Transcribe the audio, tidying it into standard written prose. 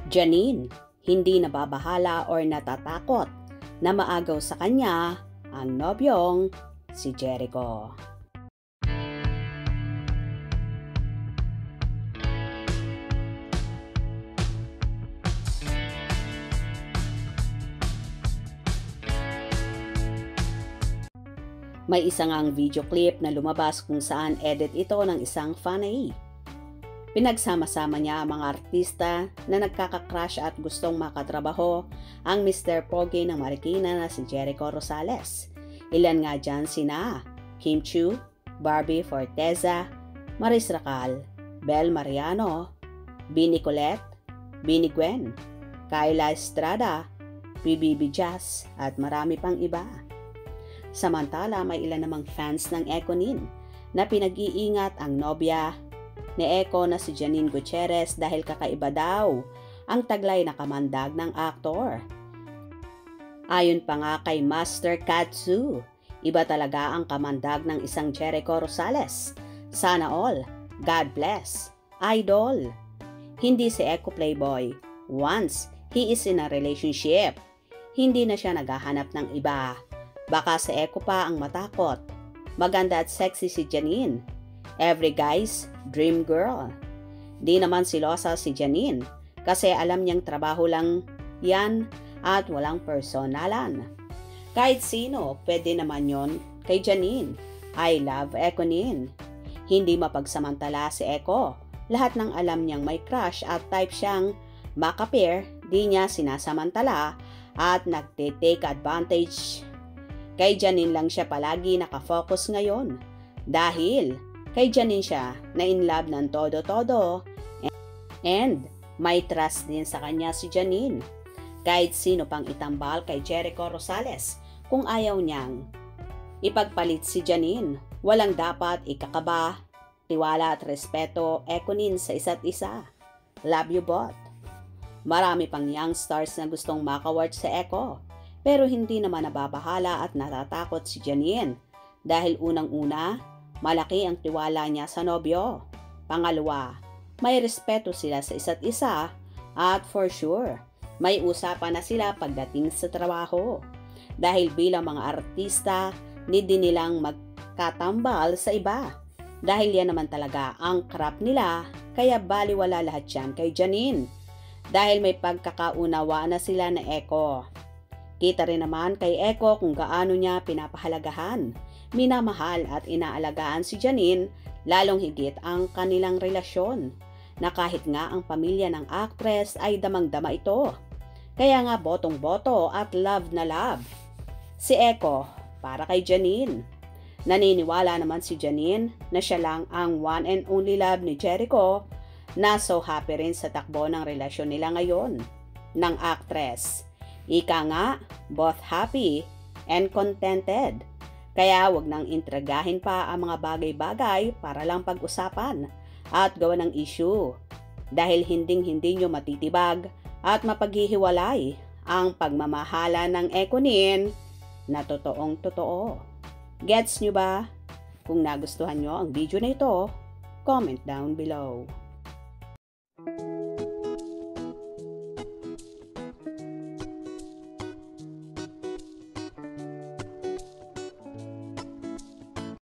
Janine, hindi nababahala or natatakot na maagaw sa kanya ang nobyong si Jericho. May isang ang video clip na lumabas kung saan edit ito ng isang fanay. Pinagsama-sama niya ang mga artista na nagkakakrush at gustong makatrabaho ang Mr. Pogi ng Marikina na si Jericho Rosales. Ilan nga dyan sina Kim Chiu, Barbie Forteza, Maris Racal, Bel Mariano, Bini Colette, Bini Gwen, Kyla Estrada, PBB Jazz at marami pang iba. Samantala may ilan namang fans ng Ekonin na pinag-iingat ang nobya ni Eko na si Janine Gutierrez dahil kakaiba daw ang taglay na kamandag ng aktor. Ayon pa nga kay Master Katsu, iba talaga ang kamandag ng isang Jericho Rosales. Sana all, God bless, idol. Hindi si Eko playboy. Once he is in a relationship, hindi na siya naghahanap ng iba. Baka si Eko pa ang matakot. Maganda at sexy si Janine. Every guy's dream girl. Di naman silosa si Janine kasi alam niyang trabaho lang yan at walang personalan. Kahit sino, pwede naman yon kay Janine. I love Ekonin. Hindi mapagsamantala si Eko. Lahat ng alam niyang may crush at type siyang makapir, di niya sinasamantala at nagte-take advantage. Kay Janine lang siya palagi nakafocus ngayon. Dahil kay Janine siya na in love ng todo-todo and may trust din sa kanya si Janine. Kahit sino pang itambal kay Jericho Rosales kung ayaw niyang ipagpalit si Janine, walang dapat ikakaba, tiwala at respeto Ekonin sa isa't isa. Love you both. Marami pang young stars na gustong makaward sa Eko pero hindi naman nababahala at natatakot si Janine dahil unang-una, malaki ang tiwala niya sa nobyo. Pangalawa, may respeto sila sa isa't isa at for sure, may usapan na sila pagdating sa trabaho. Dahil bilang mga artista, hindi nilang magkatambal sa iba. Dahil yan naman talaga ang craft nila, kaya baliwala lahat yan kay Janine. Dahil may pagkakaunawa na sila na Eko. Kita rin naman kay Eko kung gaano niya pinapahalagahan, minamahal at inaalagaan si Janine, lalong higit ang kanilang relasyon, na kahit nga ang pamilya ng actress ay damang-dama ito. Kaya nga botong-boto at love na love. Si Eko para kay Janine. Naniniwala naman si Janine na siya lang ang one and only love ni Jericho na so happy rin sa takbo ng relasyon nila ngayon ng actress. Ika nga, both happy and contented. Kaya wag nang intragahin pa ang mga bagay-bagay para lang pag-usapan at gawa ng issue. Dahil hinding-hindi nyo matitibag at mapaghihiwalay ang pagmamahala ng Ekonin na totoong totoo. Gets nyo ba? Kung nagustuhan nyo ang video na ito, comment down below.